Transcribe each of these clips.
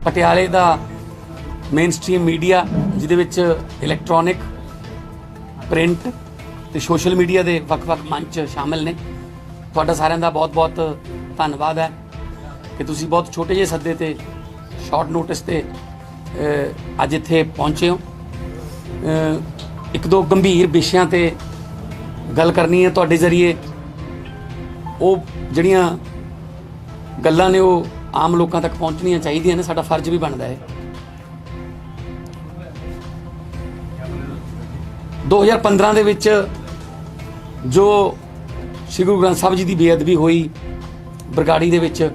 ਪਟਿਆਲੇ ਦਾ main stream media ਜਿਹਦੇ ਵਿੱਚ ਇਲੈਕਟ੍ਰੋਨਿਕ, ਪ੍ਰਿੰਟ ਤੇ ਸੋਸ਼ਲ ਮੀਡੀਆ ਦੇ ਵੱਖ-ਵੱਖ ਮੰਚ ਸ਼ਾਮਿਲ ਨੇ। ਤੁਹਾਡਾ ਸਾਰਿਆਂ ਦਾ ਬਹੁਤ-ਬਹੁਤ ਧੰਨਵਾਦ ਹੈ ਕਿ ਤੁਸੀਂ ਬਹੁਤ ਛੋਟੇ ਜਿਹੇ ਸੱਦੇ ਤੇ ਸ਼ਾਰਟ ਨੋਟਿਸ ਤੇ ਅੱਜ ਇੱਥੇ ਪਹੁੰਚੇ ਹੋ। ਇੱਕ ਦੋ ਗੰਭੀਰ ਵਿਸ਼ਿਆਂ ਤੇ ਗੱਲ ਕਰਨੀ ਹੈ ਤੁਹਾਡੇ ਜ਼ਰੀਏ। ਉਹ ਜਿਹੜੀਆਂ ਗੱਲਾਂ ਨੇ ਉਹ ਆਮ ਲੋਕਾਂ ਤੱਕ ਪਹੁੰਚਣੀਆਂ ਚਾਹੀਦੀਆਂ ਨੇ, ਸਾਡਾ ਫਰਜ਼ ਵੀ ਬਣਦਾ ਹੈ। 2015 ਦੇ ਵਿੱਚ ਜੋ ਸ਼੍ਰੀ ਗੁਰੂ ਗ੍ਰੰਥ ਸਾਹਿਬ ਜੀ ਦੀ ਬੇਅਦਬੀ ਹੋਈ, ਬਰਗਾੜੀ ਦੇ ਵਿੱਚ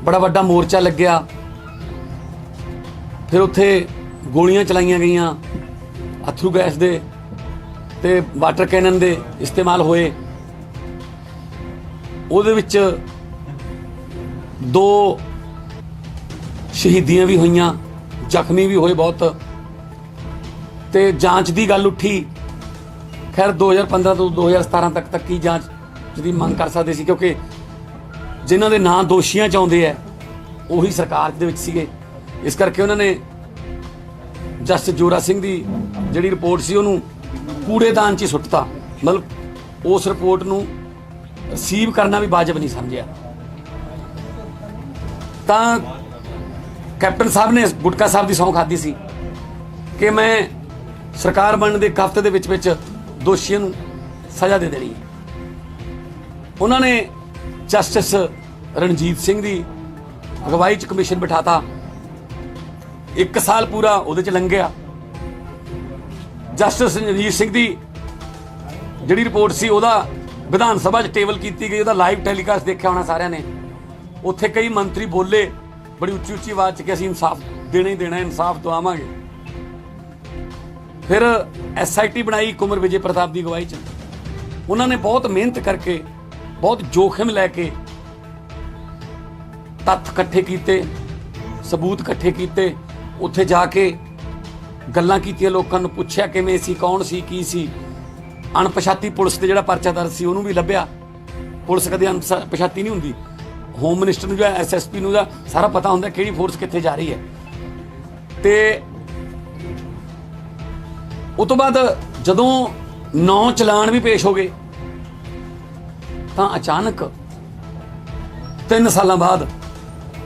ਬੜਾ ਵੱਡਾ ਮੋਰਚਾ ਲੱਗਿਆ, ਫਿਰ ਉੱਥੇ ਗੋਲੀਆਂ ਚਲਾਈਆਂ ਗਈਆਂ, ਅਥਰੂ ਗੈਸ ਦੇ ਤੇ ਵਾਟਰ ਕੈਨਨ ਦੇ ਇਸਤੇਮਾਲ ਹੋਏ। ਉਹਦੇ ਵਿੱਚ 2 ਸ਼ਹੀਦੀਆਂ ਵੀ ਹੋਈਆਂ, ਜ਼ਖਮੀ ਵੀ ਹੋਏ ਬਹੁਤ, ਤੇ ਜਾਂਚ ਦੀ ਗੱਲ ਉੱਠੀ। ਖੈਰ 2015 ਤੋਂ 2017 ਤੱਕ ਕੀ ਜਾਂਚ ਜਿਹਦੀ ਮੰਗ ਕਰ ਸਕਦੇ ਸੀ, ਕਿਉਂਕਿ ਜਿਨ੍ਹਾਂ ਦੇ ਨਾਂ ਦੋਸ਼ੀਆਂ 'ਚ ਆਉਂਦੇ ਹੈ ਉਹੀ ਸਰਕਾਰ ਦੇ ਵਿੱਚ ਸੀਗੇ। ਇਸ ਕਰਕੇ ਉਹਨਾਂ ਨੇ ਜਸਟਿਸ ਜੋਰਾ ਸਿੰਘ ਦੀ ਜਿਹੜੀ ਰਿਪੋਰਟ ਸੀ ਉਹਨੂੰ ਕੂੜੇਦਾਨ 'ਚ ਹੀ ਸੁੱਟਤਾ। ਮਤਲਬ ਉਸ ਰਿਪੋਰਟ ਨੂੰ ਰਿਸੀਵ ਕਰਨਾ ਵੀ ਵਾਜਬ ਨਹੀਂ ਸਮਝਿਆ। ਤਾਂ ਕੈਪਟਨ ਸਾਹਿਬ ਨੇ ਗੁਟਕਾ ਸਾਹਿਬ ਦੀ ਸਹੁੰ ਖਾਧੀ ਸੀ ਕਿ ਮੈਂ ਸਰਕਾਰ ਬਣਨ ਦੇ ਇੱਕ ਹਫ਼ਤੇ ਦੇ ਵਿੱਚ ਦੋਸ਼ੀਆਂ ਨੂੰ ਸਜ਼ਾ ਦੇ ਦੇਣੀ ਹੈ। ਉਹਨਾਂ ਨੇ ਜਸਟਿਸ ਰਣਜੀਤ ਸਿੰਘ ਦੀ ਅਗਵਾਈ 'ਚ ਕਮਿਸ਼ਨ ਬਿਠਾਤਾ। 1 ਸਾਲ ਪੂਰਾ ਉਹਦੇ 'ਚ ਲੰਘਿਆ। ਜਸਟਿਸ ਰਣਜੀਤ ਸਿੰਘ ਦੀ ਜਿਹੜੀ ਰਿਪੋਰਟ ਸੀ ਉਹਦਾ ਵਿਧਾਨ ਸਭਾ 'ਚ ਟੇਬਲ ਕੀਤੀ ਗਈ, ਉਹਦਾ ਲਾਈਵ ਟੈਲੀਕਾਸਟ ਦੇਖਿਆ ਹੋਣਾ ਸਾਰਿਆਂ ਨੇ। ਉੱਥੇ ਕਈ ਮੰਤਰੀ ਬੋਲੇ ਬੜੀ ਉੱਚੀ ਆਵਾਜ਼ 'ਚ ਕਿ ਅਸੀਂ ਇਨਸਾਫ ਦੇਣਾ ਹੀ ਦੇਣਾ, ਇਨਸਾਫ ਦਵਾਵਾਂਗੇ। ਫਿਰ SIT ਬਣਾਈ ਕੁਮਰ ਵਿਜੇ ਪ੍ਰਤਾਪ ਦੀ ਅਗਵਾਈ 'ਚ। ਉਹਨਾਂ ਨੇ ਬਹੁਤ ਮਿਹਨਤ ਕਰਕੇ, ਬਹੁਤ ਜੋਖਿਮ ਲੈ ਕੇ ਤੱਥ ਇਕੱਠੇ ਕੀਤੇ, ਸਬੂਤ ਇਕੱਠੇ ਕੀਤੇ। ਉੱਥੇ ਜਾ ਕੇ ਗੱਲਾਂ ਕੀਤੀਆਂ, ਲੋਕਾਂ ਨੂੰ ਪੁੱਛਿਆ ਕਿਵੇਂ ਸੀ, ਕੌਣ ਸੀ, ਕੀ ਸੀ। ਅਣਪਛਾਤੀ ਪੁਲਿਸ ਤੇ ਜਿਹੜਾ ਪਰਚਾ ਦਰਜ ਸੀ ਉਹਨੂੰ ਵੀ ਲੱਭਿਆ। ਪੁਲਿਸ ਕਦੇ ਅਣਪਛਾਤੀ ਨਹੀਂ ਹੁੰਦੀ। ਹੋਮ ਮਿਨਿਸਟਰ ਨੂੰ ਜਾਂ SSP ਨੂੰ ਜਾਂ ਸਾਰਾ ਪਤਾ ਹੁੰਦਾ ਕਿਹੜੀ ਫੋਰਸ ਕਿੱਥੇ ਜਾ ਰਹੀ ਹੈ। ਤੇ ਉਸ ਤੋਂ ਬਾਅਦ ਜਦੋਂ 9 ਚਲਾਨ ਵੀ ਪੇਸ਼ ਹੋ ਗਏ ਤਾਂ ਅਚਾਨਕ 3 ਸਾਲਾਂ ਬਾਅਦ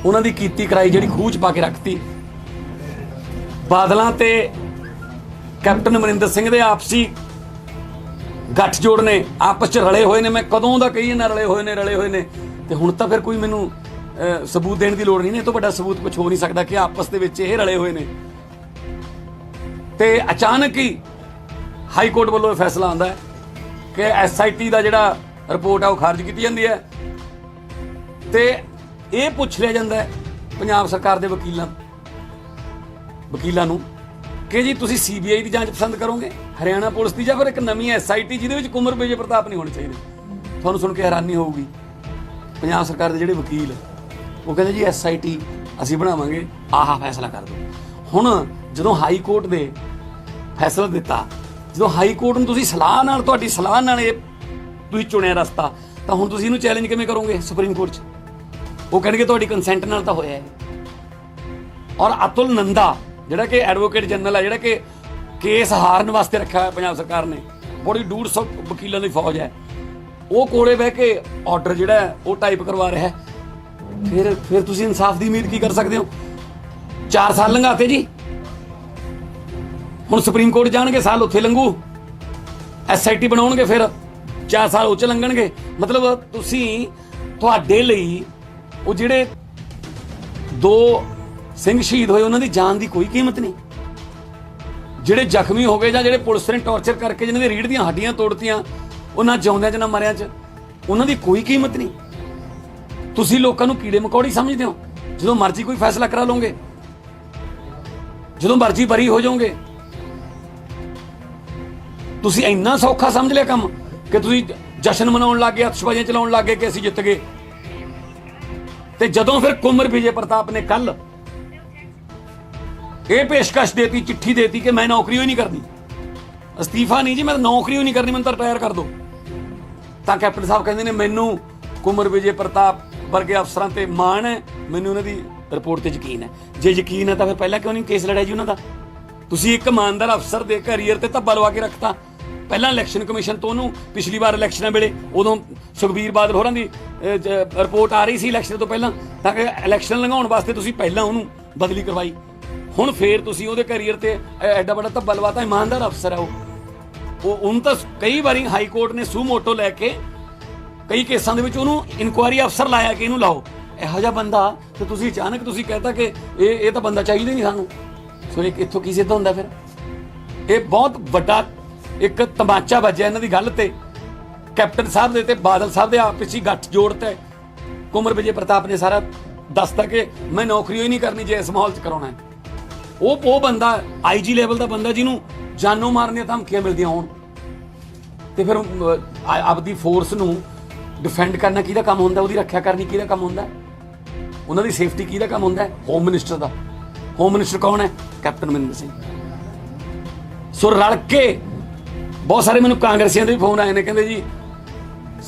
ਉਹਨਾਂ ਦੀ ਕੀਤੀ ਕਰਾਈ ਜਿਹੜੀ ਖੂਹ 'ਚ ਪਾ ਕੇ ਰੱਖਤੀ। ਬਾਦਲਾਂ ਤੇ ਕੈਪਟਨ ਅਮਰਿੰਦਰ ਸਿੰਘ ਦੇ ਆਪਸੀ ਗੱਠਜੋੜ ਨੇ, ਆਪਸ 'ਚ ਰਲੇ ਹੋਏ ਨੇ। ਮੈਂ ਕਦੋਂ ਦਾ ਕਹੀ ਨਾ ਰਲੇ ਹੋਏ ਨੇ। ਤੇ ਹੁਣ ਤਾਂ ਫਿਰ ਕੋਈ ਮੈਨੂੰ ਸਬੂਤ ਦੇਣ ਦੀ ਲੋੜ ਨਹੀਂ। ਇਹ ਤੋਂ ਵੱਡਾ ਸਬੂਤ ਕੁਝ ਹੋ ਨਹੀਂ ਸਕਦਾ ਕਿ ਆਪਸ ਦੇ ਵਿੱਚ ਇਹ ਰਲੇ ਹੋਏ ਨੇ। ਤੇ ਅਚਾਨਕ ਹੀ ਹਾਈ ਕੋਰਟ ਵੱਲੋਂ ਇਹ ਫੈਸਲਾ ਆਉਂਦਾ ਹੈ ਕਿ SIT ਦਾ ਜਿਹੜਾ ਰਿਪੋਰਟ ਆ ਉਹ ਖਾਰਜ ਕੀਤੀ ਜਾਂਦੀ ਹੈ। ਤੇ ਇਹ ਪੁੱਛ ਲਿਆ ਜਾਂਦਾ ਹੈ ਪੰਜਾਬ ਸਰਕਾਰ ਦੇ ਵਕੀਲਾਂ ਨੂੰ ਕਿ ਜੀ ਤੁਸੀਂ CBI ਦੀ ਜਾਂਚ ਪਸੰਦ ਕਰੋਗੇ, ਹਰਿਆਣਾ ਪੁਲਿਸ ਦੀ, ਜਾਂ ਫਿਰ ਇੱਕ ਨਵੀਂ SIT ਜਿਹਦੇ ਵਿੱਚ ਕੁਮਰ ਵਿਜੇ ਪ੍ਰਤਾਪ ਨਹੀਂ ਹੋਣੇ ਚਾਹੀਦੇ। ਤੁਹਾਨੂੰ ਸੁਣ ਕੇ ਹੈਰਾਨੀ ਹੋਊਗੀ, ਪੰਜਾਬ ਸਰਕਾਰ ਦੇ ਜਿਹੜੇ ਵਕੀਲ ਉਹ ਕਹਿੰਦੇ ਜੀ SIT ਅਸੀਂ ਬਣਾਵਾਂਗੇ, ਆਹ ਫੈਸਲਾ ਕਰ ਦਿਓ। ਹੁਣ ਜਦੋਂ ਹਾਈ ਕੋਰਟ ਦੇ ਫੈਸਲਾ ਦਿੱਤਾ, ਜਦੋਂ ਹਾਈ ਕੋਰਟ ਨੂੰ ਤੁਸੀਂ ਸਲਾਹ ਨਾਲ, ਤੁਹਾਡੀ ਸਲਾਹ ਨਾਲ ਇਹ ਤੁਸੀਂ ਚੁਣਿਆ ਰਸਤਾ, ਤਾਂ ਹੁਣ ਤੁਸੀਂ ਇਹਨੂੰ ਚੈਲੰਜ ਕਿਵੇਂ ਕਰੋਗੇ ਸੁਪਰੀਮ ਕੋਰਟ 'ਚ? ਉਹ ਕਹਿਣਗੇ ਤੁਹਾਡੀ ਕੰਸੈਂਟ ਨਾਲ ਤਾਂ ਹੋਇਆ ਹੈ। ਔਰ ਅਤੁਲ ਨੰਦਾ ਜਿਹੜਾ ਕਿ ਐਡਵੋਕੇਟ ਜਨਰਲ ਹੈ, ਜਿਹੜਾ ਕਿ ਕੇਸ ਹਾਰਨ ਵਾਸਤੇ ਰੱਖਿਆ ਹੋਇਆ ਪੰਜਾਬ ਸਰਕਾਰ ਨੇ, ਬੜੀ 150 ਵਕੀਲਾਂ ਦੀ ਫੌਜ ਹੈ, ਉਹ ਕੋਲੇ ਬਹਿ ਕੇ ਆਰਡਰ ਜਿਹੜਾ ਉਹ ਟਾਈਪ ਕਰਵਾ ਰਿਹਾ ਹੈ। ਫਿਰ ਤੁਸੀਂ ਇਨਸਾਫ ਦੀ ਉਮੀਦ ਕੀ ਕਰ ਸਕਦੇ ਹੋ? 4 ਸਾਲ ਲੰਘਾਤੇ ਜੀ। ਹੁਣ ਸੁਪਰੀਮ ਕੋਰਟ ਜਾਣਗੇ, ਸਾਲ ਉੱਥੇ ਲੰਘੂ। SIT ਬਣਾਉਣਗੇ, ਫਿਰ 4 ਸਾਲ ਉਹ 'ਚ ਲੰਘਣਗੇ। ਮਤਲਬ ਤੁਸੀਂ, ਤੁਹਾਡੇ ਲਈ ਉਹ ਜਿਹੜੇ 2 ਸਿੰਘ ਸ਼ਹੀਦ ਹੋਏ ਉਹਨਾਂ ਦੀ ਜਾਨ ਦੀ ਕੋਈ ਕੀਮਤ ਨਹੀਂ। ਜਿਹੜੇ ਜ਼ਖਮੀ ਹੋ ਗਏ ਜਾਂ ਜਿਹੜੇ ਪੁਲਿਸ ਨੇ ਟੌਰਚਰ ਕਰਕੇ ਜਿਹਨਾਂ ਦੀ ਰੀੜ੍ਹ ਦੀਆਂ ਹੱਡੀਆਂ ਤੋੜਤੀਆਂ, ਉਹਨਾਂ ਜਿਉਂਦਿਆਂ 'ਚ ਨਾ ਮਰਿਆਂ 'ਚ, ਉਹਨਾਂ ਦੀ ਕੋਈ ਕੀਮਤ ਨਹੀਂ। ਤੁਸੀਂ ਲੋਕਾਂ ਨੂੰ ਕੀੜੇ ਮਕੌੜੀ ਸਮਝਦੇ ਹੋ। ਜਦੋਂ ਮਰਜ਼ੀ ਕੋਈ ਫੈਸਲਾ ਕਰਾ ਲਓਗੇ, ਜਦੋਂ ਮਰਜ਼ੀ ਬਰੀ ਹੋ ਜਾਓਗੇ। ਤੁਸੀਂ ਇੰਨਾ ਸੌਖਾ ਸਮਝ ਲਿਆ ਕੰਮ ਕਿ ਤੁਸੀਂ ਜਸ਼ਨ ਮਨਾਉਣ ਲੱਗ ਗਏ, ਅਤਿਸ਼ਬਾਜ਼ੀਆਂ ਚਲਾਉਣ ਲੱਗ ਗਏ ਕਿ ਅਸੀਂ ਜਿੱਤ ਗਏ। ਤੇ ਜਦੋਂ ਫਿਰ ਕੁਮਰ ਵਿਜੇ ਪ੍ਰਤਾਪ ਨੇ ਕੱਲ ਇਹ ਪੇਸ਼ਕਸ਼ ਦੇਤੀ, ਚਿੱਠੀ ਦੇਤੀ ਕਿ ਮੈਂ ਨੌਕਰੀ ਹੀ ਨਹੀਂ ਕਰਨੀ, ਅਸਤੀਫਾ ਨਹੀਂ ਜੀ, ਮੈਂ ਨੌਕਰੀ ਹੀ ਨਹੀਂ ਕਰਨੀ, ਮੈਨੂੰ ਤਾਂ ਰਿਟਾਇਰ ਕਰ ਦਿਓ, ਤਾਂ ਕੈਪਟਨ ਸਾਹਿਬ ਕਹਿੰਦੇ ਨੇ ਮੈਨੂੰ ਕੁਮਰ ਵਿਜੇ ਪ੍ਰਤਾਪ ਵਰਗੇ ਅਫਸਰਾਂ ਤੇ ਮਾਣ ਹੈ, ਮੈਨੂੰ ਉਹਨਾਂ ਦੀ ਰਿਪੋਰਟ ਤੇ ਯਕੀਨ ਹੈ। ਜੇ ਯਕੀਨ ਹੈ ਤਾਂ ਫਿਰ ਪਹਿਲਾਂ ਕਿਉਂ ਨਹੀਂ ਕੇਸ ਲੜਿਆ ਜੀ ਉਹਨਾਂ ਦਾ? ਤੁਸੀਂ ਇੱਕ ਇਮਾਨਦਾਰ ਅਫਸਰ ਦੇ ਕੈਰੀਅਰ ਤੇ ਧੱਬਾ ਲਵਾ ਕੇ ਰੱਖਤਾ। ਪਹਿਲਾਂ ਇਲੈਕਸ਼ਨ ਕਮਿਸ਼ਨ ਤੋਂ ਉਹਨੂੰ ਪਿਛਲੀ ਵਾਰ ਇਲੈਕਸ਼ਨਾਂ ਵੇਲੇ ਉਦੋਂ ਸੁਖਬੀਰ ਬਾਦਲ ਹੋਰਾਂ ਦੀ ਰਿਪੋਰਟ ਆ ਰਹੀ ਸੀ ਇਲੈਕਸ਼ਨ ਤੋਂ ਪਹਿਲਾਂ, ਤਾਂ ਕਿ ਇਲੈਕਸ਼ਨ ਲੰਘਾਉਣ ਵਾਸਤੇ ਤੁਸੀਂ ਪਹਿਲਾਂ ਉਹਨੂੰ ਬਦਲੀ ਕਰਵਾਈ। ਹੁਣ ਫੇਰ ਤੁਸੀਂ ਉਹਦੇ ਕੈਰੀਅਰ ਤੇ ਐਡਾ ਵੱਡਾ ਧੱਬਾ ਲਵਾਤਾ। ਇਮਾਨਦਾਰ ਅਫਸਰ ਹੈ ਉਹ ਉਹਨੂੰ ਤਾਂ ਕਈ ਵਾਰੀ ਹਾਈ ਕੋਰਟ ਨੇ ਸੂ ਮੋਟੋ ਲੈ ਕੇ ਕਈ ਕੇਸਾਂ ਦੇ ਵਿੱਚ ਉਹਨੂੰ ਇਨਕੁਆਇਰੀ ਅਫਸਰ ਲਾਇਆ ਕਿ ਇਹਨੂੰ ਲਾਓ। ਇਹੋ ਜਿਹਾ ਬੰਦਾ ਤੇ ਤੁਸੀਂ ਅਚਾਨਕ ਤੁਸੀਂ ਕਹਿਤਾ ਕਿ ਇਹ ਤਾਂ ਬੰਦਾ ਚਾਹੀਦਾ ਹੀ ਨਹੀਂ ਸਾਨੂੰ। ਸੋ ਇੱਥੋਂ ਕੀ ਸਿੱਧ ਹੁੰਦਾ ਫਿਰ? ਇਹ ਬਹੁਤ ਵੱਡਾ ਇੱਕ ਤਮਾਚਾ ਵੱਜਿਆ ਇਹਨਾਂ ਦੀ ਗੱਲ ਤੇ, ਕੈਪਟਨ ਸਾਹਿਬ ਦੇ ਤੇ ਬਾਦਲ ਸਾਹਿਬ ਦੇ ਆਪਸ ਵਿੱਚ ਗੱਠ ਜੋੜਤਾ। ਕੁੰਵਰ ਵਿਜੇ ਪ੍ਰਤਾਪ ਨੇ ਸਾਰਾ ਦੱਸਤਾ ਕਿ ਮੈਂ ਨੌਕਰੀ ਹੀ ਨਹੀਂ ਕਰਨੀ ਜੇ ਇਸ ਮਾਹੌਲ 'ਚ ਕਰਾਉਣਾ ਹੈ। ਉਹ ਬੰਦਾ IG ਲੈਵਲ ਦਾ ਬੰਦਾ ਜਿਹਨੂੰ ਜਾਨੋਂ ਮਾਰਨ ਦੀਆਂ ਧਮਕੀਆਂ ਮਿਲਦੀਆਂ ਹੋਣ, ਤੇ ਫਿਰ ਆਪਦੀ ਫੋਰਸ ਨੂੰ ਡਿਫੈਂਡ ਕਰਨਾ ਕਿਹਦਾ ਕੰਮ ਹੁੰਦਾ? ਉਹਦੀ ਰੱਖਿਆ ਕਰਨੀ ਕਿਹਦਾ ਕੰਮ ਹੁੰਦਾ? ਉਹਨਾਂ ਦੀ ਸੇਫਟੀ ਕਿਹਦਾ ਕੰਮ ਹੁੰਦਾ? ਹੋਮ ਮਿਨਿਸਟਰ ਦਾ। ਹੋਮ ਮਿਨਿਸਟਰ ਕੌਣ ਹੈ? ਕੈਪਟਨ ਅਮਰਿੰਦਰ ਸਿੰਘ। ਸੋ ਰਲ ਕੇ ਬਹੁਤ ਸਾਰੇ ਮੈਨੂੰ ਕਾਂਗਰਸੀਆਂ ਦੇ ਵੀ ਫੋਨ ਆਏ ਨੇ, ਕਹਿੰਦੇ ਜੀ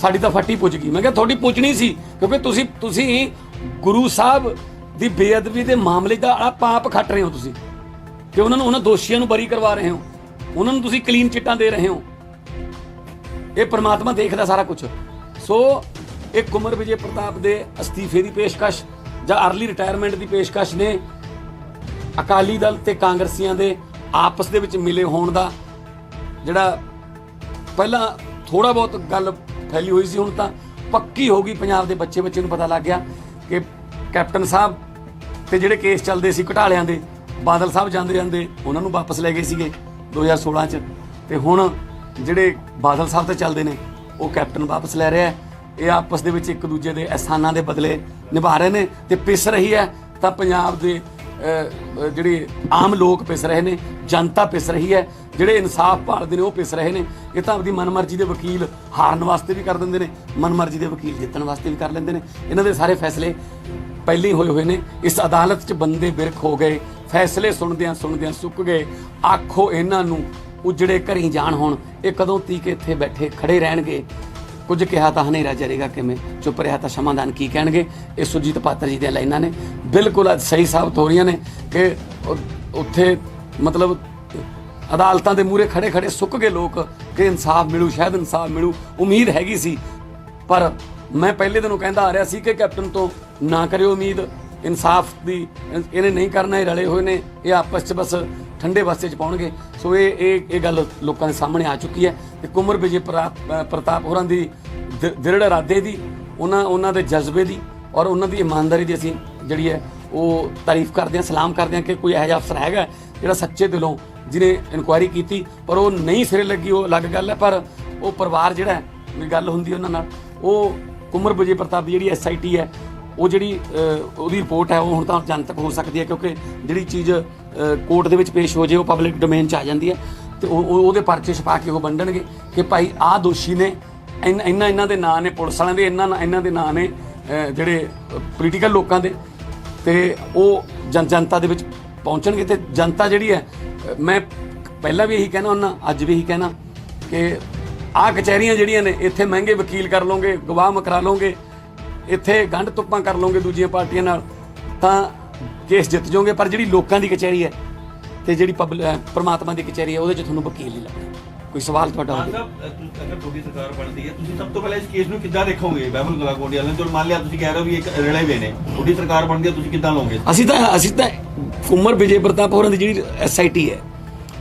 ਸਾਡੀ ਤਾਂ ਫੱਟੀ ਪੁੱਜ ਗਈ। ਮੈਂ ਕਿਹਾ ਤੁਹਾਡੀ ਪੁੱਜਣੀ ਸੀ, ਕਿਉਂਕਿ ਤੁਸੀਂ ਗੁਰੂ ਸਾਹਿਬ ਦੀ ਬੇਅਦਬੀ ਦੇ ਮਾਮਲੇ ਦਾ ਪਾਪ ਖੱਟ ਰਹੇ ਹੋ ਤੁਸੀਂ, ਕਿ ਉਹਨਾਂ ਦੋਸ਼ੀਆਂ ਨੂੰ ਬਰੀ ਕਰਵਾ ਰਹੇ ਹੋ, ਉਹਨਾਂ ਨੂੰ ਤੁਸੀਂ ਕਲੀਨ ਚਿੱਟਾਂ ਦੇ ਰਹੇ ਹੋ। ਇਹ ਪ੍ਰਮਾਤਮਾ ਦੇਖਦਾ ਸਾਰਾ ਕੁਝ। ਸੋ ਇਹ ਕੁੰਵਰ ਵਿਜੇ ਪ੍ਰਤਾਪ ਦੇ ਅਸਤੀਫੇ ਦੀ ਪੇਸ਼ਕਸ਼ ਜਾਂ ਅਰਲੀ ਰਿਟਾਇਰਮੈਂਟ ਦੀ ਪੇਸ਼ਕਸ਼ ਨੇ ਅਕਾਲੀ ਦਲ ਤੇ ਕਾਂਗਰਸੀਆਂ ਦੇ ਆਪਸ ਦੇ ਵਿੱਚ ਮਿਲੇ ਹੋਣ ਦਾ, ਜਿਹੜਾ ਪਹਿਲਾਂ ਥੋੜਾ ਬਹੁਤ ਗੱਲ ਫੈਲੀ ਹੋਈ ਸੀ, ਹੁਣ ਤਾਂ ਪੱਕੀ ਹੋ ਗਈ। ਪੰਜਾਬ ਦੇ ਬੱਚੇ ਨੂੰ ਪਤਾ ਲੱਗ ਗਿਆ ਕਿ ਕੈਪਟਨ ਸਾਹਿਬ ਤੇ ਜਿਹੜੇ ਕੇਸ ਚੱਲਦੇ ਸੀ ਘਟਾਲਿਆਂ ਦੇ, ਬਾਦਲ ਸਾਹਿਬ ਜਾਂਦੇ ਉਹਨਾਂ ਨੂੰ ਵਾਪਸ ਲੈ ਗਏ ਸੀਗੇ 2016 'ਚ, ਤੇ ਹੁਣ ਜਿਹੜੇ ਬਾਦਲ ਸਾਹਿਬ ਤੇ ਚੱਲਦੇ ਨੇ ਉਹ ਕੈਪਟਨ ਵਾਪਸ ਲੈ ਰਿਹਾ। ਇਹ ਆਪਸ ਦੇ ਵਿੱਚ ਇੱਕ ਦੂਜੇ ਦੇ ਅਹਿਸਾਨਾਂ ਦੇ ਬਦਲੇ ਨਿਭਾ ਰਹੇ ਨੇ, ਤੇ ਪਿਸ ਰਹੀ ਹੈ ਤਾਂ ਪੰਜਾਬ ਦੇ ਜਿਹੜੇ ਆਮ ਲੋਕ ਪਿਸ ਰਹੇ ਨੇ, ਜਨਤਾ ਪਿਸ ਰਹੀ ਹੈ, ਜਿਹੜੇ ਇਨਸਾਫ ਭਾਲਦੇ ਨੇ ਉਹ ਪਿਸ ਰਹੇ ਨੇ। ਇਹ ਤਾਂ ਆਪਦੀ ਮਨਮਰਜ਼ੀ ਦੇ ਵਕੀਲ ਹਾਰਨ ਵਾਸਤੇ ਵੀ ਕਰ ਦਿੰਦੇ ਨੇ, ਮਨਮਰਜ਼ੀ ਦੇ ਵਕੀਲ ਜਿੱਤਣ ਵਾਸਤੇ ਵੀ ਕਰ ਲੈਂਦੇ ਨੇ। ਇਹਨਾਂ ਦੇ ਸਾਰੇ ਫੈਸਲੇ ਪਹਿਲਾਂ ਹੀ ਹੋਏ ਨੇ। ਇਸ ਅਦਾਲਤ 'ਚ ਬੰਦੇ ਬਿਰਖ ਹੋ ਗਏ, ਫੈਸਲੇ ਸੁਣਦਿਆਂ ਸੁੱਕ ਗਏ। ਆਖੋ ਇਹਨਾਂ ਨੂੰ ਉਜੜੇ ਘਰੀ ਜਾਣ। ਹੁਣ ਇਹ ਕਦੋਂ ਤੀਕ ਇੱਥੇ ਬੈਠੇ ਖੜੇ ਰਹਿਣਗੇ? ਕੁਝ ਕਿਹਾ ਤਾਂ ਹਨੇਰਾ ਜਰੇਗਾ ਕਿਵੇਂ, ਚੁੱਪ ਰਿਹਾ ਤਾਂ ਸਮਾਧਾਨ ਕੀ ਕਹਿਣਗੇ। ਇਹ ਸੁਰਜੀਤ ਪਾਤਰ ਜੀ ਦੀਆਂ ਲਾਈਨਾਂ ਨੇ, ਬਿਲਕੁਲ ਅੱਜ ਸਹੀ ਸਾਬਤ ਹੋ ਰਹੀਆਂ ਨੇ ਕਿ ਉੱਥੇ ਮਤਲਬ ਅਦਾਲਤਾਂ ਦੇ ਮੂਹਰੇ ਖੜੇ ਸੁੱਕ ਗਏ ਲੋਕ ਕਿ ਇਨਸਾਫ ਮਿਲੂ, ਸ਼ਾਇਦ ਇਨਸਾਫ ਮਿਲੂ। ਉਮੀਦ ਹੈਗੀ ਸੀ, ਪਰ ਮੈਂ ਪਹਿਲੇ ਦਿਨੋਂ ਕਹਿੰਦਾ ਆ ਰਿਹਾ ਸੀ ਕਿ ਕੈਪਟਨ ਤੋਂ ਨਾ ਕਰਿਓ ਉਮੀਦ ਇਨਸਾਫ ਦੀ। ਇਹਨੇ ਨਹੀਂ ਕਰਨਾ, ਇਹ ਰਲੇ ਹੋਏ ਨੇ, ਇਹ ਆਪਸ 'ਚ ਬਸ ਠੰਡੇ ਵਾਸਤੇ 'ਚ ਪਾਉਣਗੇ। ਸੋ ਇਹ ਗੱਲ ਲੋਕਾਂ ਦੇ ਸਾਹਮਣੇ ਆ ਚੁੱਕੀ ਹੈ। ਤੇ ਕੁੰਵਰ ਵਿਜੇ ਪ੍ਰਤਾਪ ਹੋਰਾਂ ਦੀ ਦ੍ਰਿੜ ਇਰਾਦੇ ਦੀ, ਉਹਨਾਂ ਦੇ ਜਜ਼ਬੇ ਦੀ ਔਰ ਉਹਨਾਂ ਦੀ ਇਮਾਨਦਾਰੀ ਦੀ ਅਸੀਂ ਜਿਹੜੀ ਹੈ ਉਹ ਤਾਰੀਫ ਕਰਦੇ ਹਾਂ, ਸਲਾਮ ਕਰਦੇ ਹਾਂ ਕਿ ਕੋਈ ਇਹੋ ਜਿਹਾ ਅਫਸਰ ਹੈਗਾ ਜਿਹੜਾ ਸੱਚੇ ਦਿਲੋਂ ਜਿਹਨੇ ਇਨਕੁਆਇਰੀ ਕੀਤੀ, ਪਰ ਉਹ ਨਹੀਂ ਸਿਰੇ ਲੱਗੀ, ਉਹ ਅਲੱਗ ਗੱਲ ਹੈ। ਪਰ ਉਹ ਪਰਿਵਾਰ ਜਿਹੜਾ ਹੈ, ਮੇਰੀ ਗੱਲ ਹੁੰਦੀ ਉਹਨਾਂ ਨਾਲ, ਉਹ ਕੁੰਵਰ ਵਿਜੇ ਪ੍ਰਤਾਪ ਦੀ ਜਿਹੜੀ SIT ਹੈ, ਉਹ ਜਿਹੜੀ ਉਹਦੀ ਰਿਪੋਰਟ ਹੈ ਉਹ ਹੁਣ ਤਾਂ ਜਨਤਕ ਹੋ ਸਕਦੀ ਹੈ, ਕਿਉਂਕਿ ਜਿਹੜੀ ਚੀਜ਼ ਕੋਰਟ ਦੇ ਵਿੱਚ ਪੇਸ਼ ਹੋ ਜੇ ਉਹ ਪਬਲਿਕ ਡੋਮੇਨ 'ਚ ਆ ਜਾਂਦੀ ਹੈ, ਤੇ ਉਹਦੇ ਪਰਚੇ ਛਪਾ ਕੇ ਉਹ ਵੰਡਣਗੇ ਕਿ ਭਾਈ ਆਹ ਦੋਸ਼ੀ ਨੇ, ਇਹਨਾਂ ਦੇ ਨਾਂ ਨੇ ਪੁਲਿਸ ਵਾਲਿਆਂ ਦੇ, ਇਹਨਾਂ ਦੇ ਨਾਂ ਨੇ ਜਿਹੜੇ ਪੋਲੀਟੀਕਲ ਲੋਕਾਂ ਦੇ, ਤੇ ਉਹ ਜਨਤਾ ਦੇ ਵਿੱਚ ਪਹੁੰਚਣਗੇ। ਤੇ ਜਨਤਾ ਜਿਹੜੀ ਹੈ, ਮੈਂ ਪਹਿਲਾਂ ਵੀ ਇਹੀ ਕਹਿਣਾ ਹੁੰਦਾ, ਅੱਜ ਵੀ ਇਹੀ ਕਹਿਣਾ ਕਿ ਆਹ ਕਚਹਿਰੀਆਂ ਜਿਹੜੀਆਂ ਨੇ, ਇੱਥੇ ਮਹਿੰਗੇ ਵਕੀਲ ਕਰ ਲਓਗੇ, ਗਵਾਹ ਮਕਰਾ ਲਓਗੇ, ਇੱਥੇ ਗੰਢ ਤੁੱਪਾਂ ਕਰ ਲਓਗੇ ਦੂਜੀਆਂ ਪਾਰਟੀਆਂ ਨਾਲ, ਤਾਂ ਕੇਸ ਜਿੱਤ ਜਾਓਗੇ। ਪਰ ਜਿਹੜੀ ਲੋਕਾਂ ਦੀ ਕਚਹਿਰੀ ਹੈ ਤੇ ਜਿਹੜੀ ਪਰਮਾਤਮਾ ਦੀ ਕਚਹਿਰੀ ਹੈ, ਉਹਦੇ 'ਚ ਤੁਹਾਨੂੰ ਵਕੀਲ ਨਹੀਂ ਲੱਭਣਾ। ਕੋਈ ਸਵਾਲ ਤੁਹਾਡਾ ਹੋਵੇ? ਅਗਰ ਤੁਹਾਡੀ ਸਰਕਾਰ ਬਣਦੀ ਹੈ, ਤੁਸੀਂ ਸਭ ਤੋਂ ਪਹਿਲਾਂ ਇਸ ਕੇਸ ਨੂੰ ਕਿੱਦਾਂ ਦੇਖੋਗੇ? ਬਹਿਬਲ ਗਲਾਕੋਟੀ ਵਾਲਿਆਂ ਨੇ ਚਲੋ ਮੰਨ ਲਿਆ, ਤੁਸੀਂ ਕਹਿ ਰਹੇ ਹੋ ਵੀ ਇੱਕ ਰਲੇ ਵੇ ਨੇ, ਤੁਹਾਡੀ ਸਰਕਾਰ ਬਣਦੀ ਹੈ, ਤੁਸੀਂ ਕਿੱਦਾਂ ਲਓਗੇ? ਅਸੀਂ ਤਾਂ ਕੁੰਵਰ ਵਿਜੇ ਪ੍ਰਤਾਪ ਹੋਰਾਂ ਦੀ ਜਿਹੜੀ SIT ਹੈ,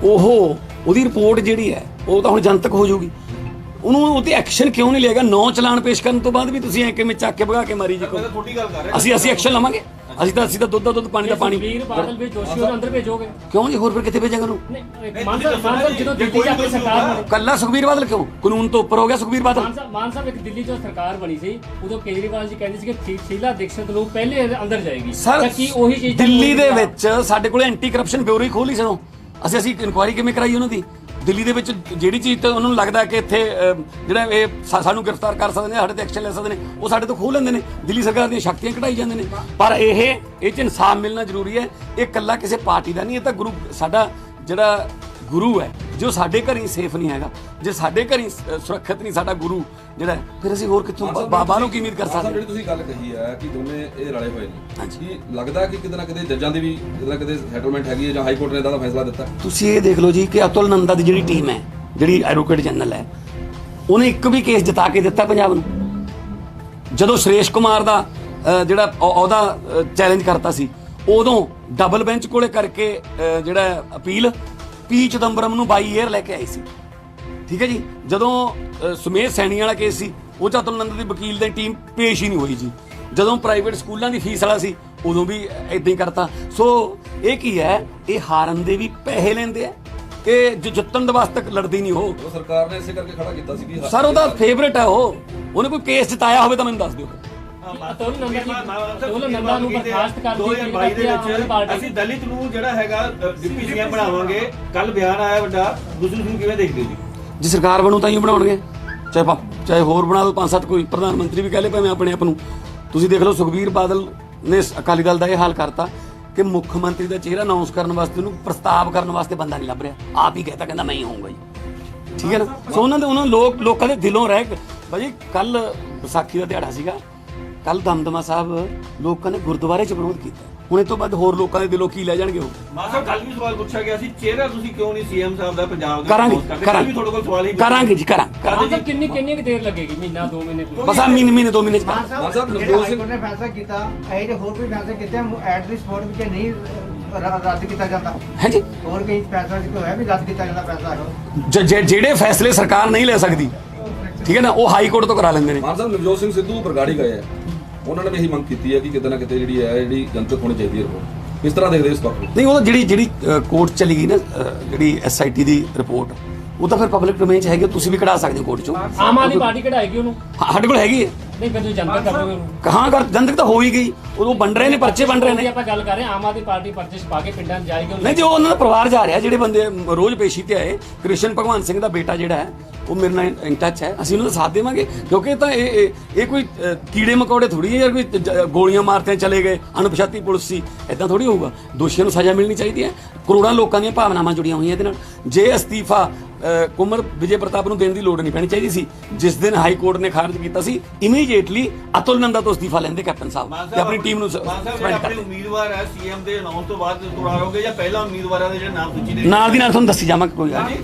ਉਹਦੀ ਰਿਪੋਰਟ ਜਿਹੜੀ ਹੈ ਉਹ ਤਾਂ ਹੁਣ ਜਨਤਕ ਹੋ ਜਾਊਗੀ। ਉਹਨੂੰ ਤੇ ਐਕਸ਼ਨ ਕਿਉਂ ਨਹੀਂ ਲਿਆਗਾ? 9 ਚਲਾਨ ਪੇਸ਼ ਕਰਨ ਤੋਂ ਬਾਅਦ ਵੀ ਤੁਸੀਂ ਐ ਕਿਵੇਂ ਚੱਕ ਕੇ ਭਗਾ ਕੇ ਮਾਰੀ ਜੀ? ਤੁਹਾਡੀ ਗੱਲ ਕਰ ਰਹੇ ਅਸੀਂ ਐਕਸ਼ਨ ਲਵਾਂਗੇ। ਅਸੀਂ ਤਾਂ ਦੁੱਧ ਦਾ ਦੁੱਧ, ਪਾਣੀ ਦਾ ਪਾਣੀ। ਸੁਖਬੀਰ ਬਾਦਲ ਵੀ ਦੋਸ਼ੀ ਨੂੰ ਅੰਦਰ ਭੇਜੋਗੇ? ਕਿਉਂ ਜੀ? ਹੋਰ ਫਿਰ ਕਿੱਥੇ ਭੇਜਾਂਗੇ ਉਹਨੂੰ? ਮਾਨ ਸਾਹਿਬ ਜਦੋਂ ਦਿੱਲੀ 'ਚ ਆਪਣੀ ਸਰਕਾਰ ਬਣੀ, ਕੱਲਾ ਸੁਖਬੀਰ ਬਾਦਲ ਕਿਉਂ? ਕਾਨੂੰਨ ਤੋਂ ਉੱਪਰ ਹੋ ਗਿਆ ਸੁਖਬੀਰ ਬਾਦਲ। ਮਾਨ ਸਾਹਿਬ ਇੱਕ ਦਿੱਲੀ 'ਚ ਸਰਕਾਰ ਬਣੀ ਸੀ, ਉਦੋਂ ਕੇਜਰੀਵਾਲ ਜੀ ਕਹਿੰਦੇ ਸੀ ਕਿ ਸ਼ੀਲਾ ਦੀਕਸ਼ਿਤ ਨੂੰ ਪਹਿਲੇ ਅੰਦਰ ਜਾਏਗੀ। ਸਰ ਕੀ ਉਹੀ ਚੀਜ਼ ਦਿੱਲੀ ਦੇ ਵਿੱਚ ਸਾਡੇ ਕੋਲ ਐਂਟੀ ਕਰਪਸ਼ਨ ਬਿਊਰੋ ਹੀ ਖੋਲ੍ਹੀ ਸੀ। ਅਸੀਂ ਇਨਕੁਆਇਰੀ ਕਿਵੇਂ ਕਰਾਈ ਉਹਨਾਂ ਦੀ? ਦਿੱਲੀ ਦੇ ਵਿੱਚ ਜਿਹੜੀ ਚੀਜ਼ ਤੇ ਉਹਨਾਂ ਨੂੰ ਲੱਗਦਾ ਕਿ ਇੱਥੇ ਜਿਹੜਾ ਇਹ ਸਾਨੂੰ ਗ੍ਰਿਫਤਾਰ ਕਰ ਸਕਦੇ ਨੇ, ਸਾਡੇ ਤੇ ਐਕਸ਼ਨ ਲੈ ਸਕਦੇ ਨੇ, ਉਹ ਸਾਡੇ ਤੋਂ ਖੋਹ ਲੈਂਦੇ ਨੇ। ਦਿੱਲੀ ਸਰਕਾਰ ਦੀਆਂ ਸ਼ਕਤੀਆਂ ਕਢਾਈ ਜਾਂਦੇ ਨੇ। ਪਰ ਇਹ 'ਚ ਇਨਸਾਫ ਮਿਲਣਾ ਜ਼ਰੂਰੀ ਹੈ। ਇਹ ਇਕੱਲਾ ਕਿਸੇ ਪਾਰਟੀ ਦਾ ਨਹੀਂ, ਇਹ ਤਾਂ ਸਾਡਾ ਜਿਹੜਾ ਗੁਰੂ ਹੈ, ਜੋ ਸਾਡੇ ਘਰ ਹੀ ਸੇਫ ਨਹੀਂ ਹੈਗਾ, ਜੇ ਸਾਡੇ ਘਰ ਹੀ ਸੁਰੱਖਿਅਤ ਨਹੀਂ ਸਾਡਾ ਗੁਰੂ ਜਿਹੜਾ ਹੈ, ਫਿਰ ਅਸੀਂ ਹੋਰ ਕਿੱਥੋਂ ਬਾਬਾ ਨੂੰ ਕੀ ਉਮੀਦ ਕਰ ਸਕਦੇ? ਜਿਹੜੀ ਤੁਸੀਂ ਗੱਲ ਕਹੀ ਹੈ ਕਿ ਦੋਨੇ ਇਹ ਰਲੇ ਹੋਏ ਨੇ, ਹਾਂਜੀ। ਕੀ ਲੱਗਦਾ ਕਿ ਕਿਤੇ ਨਾ ਕਿਤੇ ਜੱਜਾਂ ਦੀ ਵੀ ਕਿਤੇ ਨਾ ਕਿਤੇ ਸੈਟਲਮੈਂਟ ਹੈਗੀ ਹੈ ਜਾਂ ਹਾਈ ਕੋਰਟ ਨੇ ਇਹਦਾ ਫੈਸਲਾ ਦਿੱਤਾ? ਤੁਸੀਂ ਇਹ ਦੇਖ ਲਓ ਜੀ ਕਿ ਅਤੁਲ ਨੰਦਾ ਦੀ ਜਿਹੜੀ ਟੀਮ ਹੈ, ਜਿਹੜੀ ਐਡਵੋਕੇਟ ਜਨਰਲ ਹੈ, ਉਹਨੇ ਇੱਕ ਵੀ ਕੇਸ ਜਿਤਾ ਕੇ ਦਿੱਤਾ ਪੰਜਾਬ ਨੂੰ। ਜਦੋਂ ਸੁਰੇਸ਼ ਕੁਮਾਰ ਦਾ ਜਿਹੜਾ ਉਹਦਾ ਚੈਲੰਜ ਕਰਤਾ ਸੀ, ਉਦੋਂ ਡਬਲ ਬੈਂਚ ਕੋਲੇ ਕਰਕੇ ਜਿਹੜਾ ਅਪੀਲ ਪੀ ਚਿਦੰਬਰਮ ਨੂੰ 22 ਈਅਰ ਲੈ ਕੇ ਆਈ ਸੀ, ਠੀਕ ਹੈ ਜੀ। ਜਦੋਂ ਸੁਮੇਧ ਸੈਣੀ ਵਾਲਾ ਕੇਸ ਸੀ, ਉਹ 'ਚ ਅਤੁਲ ਨੰਦਾ ਦੀ ਵਕੀਲ ਦੀ ਟੀਮ ਪੇਸ਼ ਹੀ ਨਹੀਂ ਹੋਈ ਜੀ। ਜਦੋਂ ਪ੍ਰਾਈਵੇਟ ਸਕੂਲਾਂ ਦੀ ਫੀਸ ਵਾਲਾ ਸੀ, ਉਦੋਂ ਵੀ ਇਦਾਂ ਹੀ ਕਰਤਾ। ਸੋ ਇਹ ਕੀ ਹੈ, ਇਹ ਹਾਰਨ ਦੇ ਵੀ ਪੈਸੇ ਲੈਂਦੇ ਆ, ਇਹ ਜਿੱਤਣ ਦੇ ਵਾਸਤੇ ਲੜਦੀ ਨਹੀਂ ਉਹ। ਸਰਕਾਰ ਨੇ ਇਸੇ ਕਰਕੇ ਖੜਾ ਕੀਤਾ ਸੀ ਕਿ ਸਰ ਉਹਦਾ ਫੇਵਰੇਟ ਹੈ ਉਹ, ਉਹਨੇ ਕੋਈ ਕੇਸ ਜਿਤਾਇਆ ਹੋਵੇ ਤਾਂ ਮੈਨੂੰ ਦੱਸ ਦਿਓ। ਅਤੁਲ ਨੰਦਾ ਨੂੰ ਬਰਖਾਸਤ ਕਰ ਦਿੱਤੀ 2022 ਦੇ ਵਿੱਚ ਅਸੀਂ ਦਲਿਤ ਨੂੰ ਜਿਹੜਾ ਹੈਗਾ ਡਿਪਟੀ ਸੀਐਮ ਬਣਾਵਾਂਗੇ। ਕੱਲ ਬਿਆਨ ਆਇਆ ਵੱਡਾ, ਦੂਸਰੀ ਨੂੰ ਕਿਵੇਂ ਦੇਖਦੇ ਜੀ? ਜੇ ਸਰਕਾਰ ਬਣੂ ਤਾਂ ਹੀ ਬਣਾਉਣਗੇ, ਚਾਹੇ ਹੋਰ ਬਣਾ ਲਓ 5-7 ਕੋਈ ਪ੍ਰਧਾਨ ਮੰਤਰੀ ਵੀ ਕਹਿ ਲੇ ਭਾਵੇਂ ਆਪਣੇ ਆਪ ਨੂੰ। ਤੁਸੀਂ ਦੇਖ ਲਓ ਸੁਖਬੀਰ ਬਾਦਲ ਨੇ ਅਕਾਲੀ ਦਲ ਦਾ ਇਹ ਹਾਲ ਕਰਤਾ ਕਿ ਮੁੱਖ ਮੰਤਰੀ ਦਾ ਚਿਹਰਾ ਅਨਾਉਂਸ ਕਰਨ ਵਾਸਤੇ, ਉਹਨੂੰ ਪ੍ਰਸਤਾਵ ਕਰਨ ਵਾਸਤੇ ਬੰਦਾ ਨਹੀਂ ਲੱਭ ਰਿਹਾ, ਆਪ ਹੀ ਕਹਿਤਾ, ਕਹਿੰਦਾ ਮੈਂ ਹੀ ਹੋਊਂਗਾ ਜੀ, ਠੀਕ ਹੈ ਨਾ। ਸੋ ਉਹਨਾਂ ਲੋਕਾਂ ਦੇ ਦਿਲੋਂ ਰਹਿ ਭਾਜੀ। ਕੱਲ ਵਿਸਾਖੀ ਦਾ ਦਿਹਾੜਾ ਸੀਗਾ, ਕੱਲ ਦਮਦਮਾ ਸਾਹਿਬ ਲੋਕਾਂ ਨੇ ਗੁਰਦੁਆਰੇ 'ਚ ਵਿਰੋਧ ਕੀਤਾ। ਹੁਣ ਇਹ ਤੋਂ ਬਾਅਦ ਹੋਰ ਲੋਕਾਂ ਦੇ ਦਿਲੋਂ ਕੀ ਲੈ ਜਾਣਗੇ ਉਹ? ਮਾਨ ਸਾਹਿਬ ਕੱਲ ਵੀ ਸਵਾਲ ਪੁੱਛਿਆ ਗਿਆ ਸੀ, ਚਿਹਰਾ ਤੁਸੀਂ ਕਿਉਂ ਨਹੀਂ ਸੀਐਮ ਸਾਹਿਬ ਦਾ ਪੰਜਾਬ ਦਾ? ਕਰਾਂਗੇ ਤੁਹਾਡੇ ਕੋਲ ਸਵਾਲ ਹੀ ਕਰਾਂਗੇ ਜੀ, ਕਰਾਂਗੇ। ਕਿੰਨੀ ਕੁ ਦੇਰ ਲੱਗੇਗੀ? ਮਹੀਨਾ 2 ਮਹੀਨੇ? ਬਸ ਆ ਮਹੀਨੇ 2 ਮਹੀਨੇ 'ਚ ਮਾਨ ਸਾਹਿਬ ਨੇ ਫੈਸਲਾ ਕੀਤਾ, ਇਹ ਜੇ ਹੋਰ ਵੀ ਫੈਸਲੇ ਕੀਤੇ ਐਟ ਦੀ ਸਪੋਰਟ ਵਿੱਚ ਨਹੀਂ ਰੱਦ ਕੀਤਾ ਜਾਂਦਾ ਹੈ ਜੀ। ਹੋਰ ਕਈ ਫੈਸਲਾ ਜਿਹਾ ਹੋਇਆ ਵੀ ਰੱਦ ਕੀਤਾ ਜਾਂਦਾ ਫੈਸਲਾ। ਜਿਹੜੇ ਫੈਸਲੇ ਸਰਕਾਰ ਨਹੀਂ ਲੈ ਸਕਦੀ, ਠੀਕ ਹੈ ਨਾ, ਉਹ ਹਾਈ ਕੋਰਟ ਤੋਂ ਕਰਾ ਲੈਂਦੇ ਨੇ। ਮਾਨ ਸਾਹਿਬ ਨਵਜੋਤ ਸਿੰਘ ਸਿੱਧੂ ਬਰਗਾੜੀ ਗਏ ਆ, ਉਹਨਾਂ ਨੇ ਵੀ ਇਹੀ ਮੰਗ ਕੀਤੀ ਹੈ ਕਿ ਕਿਤੇ ਨਾ ਕਿਤੇ ਜਿਹੜੀ ਜਨਤਕ ਹੋਣੀ ਚਾਹੀਦੀ ਹੈ ਰਿਪੋਰਟ। ਕਿਸ ਤਰ੍ਹਾਂ ਦੇਖਦੇ ਇਸ ਪੱਖ ਨੂੰ? ਨਹੀਂ, ਉਹ ਜਿਹੜੀ ਕੋਰਟ ਚਲੀ ਗਈ ਨਾ, ਜਿਹੜੀ SIT ਦੀ ਰਿਪੋਰਟ, ਉਹ ਤਾਂ ਫਿਰ ਪਬਲਿਕ ਡੋਮੇਨ 'ਚ ਹੈਗੀ, ਤੁਸੀਂ ਵੀ ਕਢਾ ਸਕਦੇ ਹੋ ਕੋਰਟ 'ਚੋਂ। ਆਮ ਆਦਮੀ ਪਾਰਟੀ ਕਢਾਏਗੀ ਉਹਨੂੰ? ਸਾਡੇ ਕੋਲ ਹੈਗੀ ਹੈ। ਨਹੀਂ, ਫਿਰ ਤੁਸੀਂ ਜਨਤਕ ਕਰੋਗੇ ਉਹਨੂੰ? ਕਹਾਂ ਕਰ ਜਨਤਕ ਤਾਂ ਹੋ ਹੀ ਗਈ, ਉਹ ਬਣ ਰਹੇ ਨੇ, ਪਰਚੇ ਬਣ ਰਹੇ ਨੇ। ਆਪਾਂ ਗੱਲ ਕਰ ਰਹੇ ਹਾਂ, ਆਮ ਆਦਮੀ ਪਾਰਟੀ ਪਰਚੇ ਛਪਾ ਕੇ ਪਿੰਡਾਂ 'ਚ ਜਾਏਗੀ? ਨਹੀਂ ਜੀ, ਉਹ ਉਹਨਾਂ ਦਾ ਪਰਿਵਾਰ ਜਾ ਰਿਹਾ, ਜਿਹੜੇ ਬੰਦੇ ਰੋਜ਼ ਪੇਸ਼ੀ ਤੇ ਆਏ। ਕ੍ਰਿਸ਼ਨ ਭਗਵਾਨ ਸਿੰਘ ਦਾ ਬੇਟਾ ਜਿਹੜਾ ਹੈ, ਉਹ ਮੇਰੇ ਨਾਲ ਇਨ ਟੱਚ ਹੈ, ਅਸੀਂ ਉਹਨਾਂ ਦਾ ਸਾਥ ਦੇਵਾਂਗੇ, ਕਿਉਂਕਿ ਤਾਂ ਇਹ ਕੋਈ ਕੀੜੇ ਮਕੌੜੇ ਥੋੜੀ ਹੈ, ਕੋਈ ਗੋਲੀਆਂ ਮਾਰਤੇ ਚਲੇ ਗਏ, ਅਣਪਛਾਤੀ ਪੁਲਿਸ ਸੀ, ਇਦਾਂ ਥੋੜੀ ਹੋਊਗਾ। ਦੋਸ਼ੀਆਂ ਨੂੰ ਸਜ਼ਾ ਮਿਲਣੀ ਚਾਹੀਦੀ ਹੈ। ਕਰੋੜਾਂ ਲੋਕਾਂ ਦੀਆਂ ਭਾਵਨਾਵਾਂ ਜੁੜੀਆਂ ਹੋਈਆਂ ਇਹਦੇ ਨਾਲ। ਜੇ ਅਸਤੀਫਾ ਕੁੰਵਰ ਵਿਜੇ ਪ੍ਰਤਾਪ ਨੂੰ ਦੇਣ ਦੀ ਲੋੜ ਨਹੀਂ ਪੈਣੀ ਚਾਹੀਦੀ ਸੀ। ਜਿਸ ਦਿਨ ਹਾਈ ਕੋਰਟ ਨੇ ਖਾਰਜ ਕੀਤਾ ਸੀ, ਇਮੀਡੀਏਟਲੀ ਅਤੁਲ ਨੰਦਾ ਤੋਂ ਅਸਤੀਫਾ ਲੈਂਦੇ ਕੈਪਟਨ ਸਾਹਿਬ ਤੇ ਆਪਣੀ ਟੀਮ ਨੂੰ ਸਸਪੈਂਡ ਆਪਣੇ ਕਰਦੇ। ਉਮੀਦਵਾਰ ਹੈ ਸੀਐਮ ਦੇ ਅਨਾਉਂਸ ਤੋਂ ਬਾਅਦ ਤੁਰਾਰੋਗੇ ਜਾਂ ਪਹਿਲਾਂ ਉਮੀਦਵਾਰਾਂ ਦੇ ਜਿਹੜੇ ਨਾਮ ਸੂਚੀ ਦੇ ਨਾਲ ਦੀ ਨਾਲ ਤੁਹਾਨੂੰ ਦੱਸੀ ਜਾਵਾਂਗੇ, ਕੋਈ ਗੱਲ ਨਹੀਂ।